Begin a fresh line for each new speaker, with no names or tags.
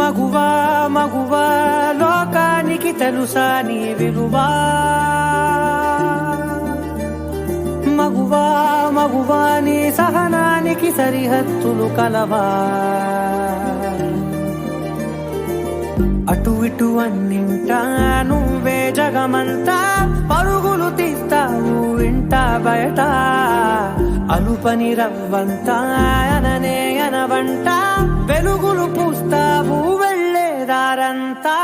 మగువా మగువా లోకానికి తెలుసా నీ విలువా మగువా మగువా నీ సహనానికి సరిహద్దులు కలవా అటు ఇటు అన్నింటా నువ్వే జగమంతా పరుగులు తీస్తావు ఇంట బయట అలుపని రవ్వంతా అననే అనవంట వెలుగులు పూస్తావు వెళ్ళేదారంతా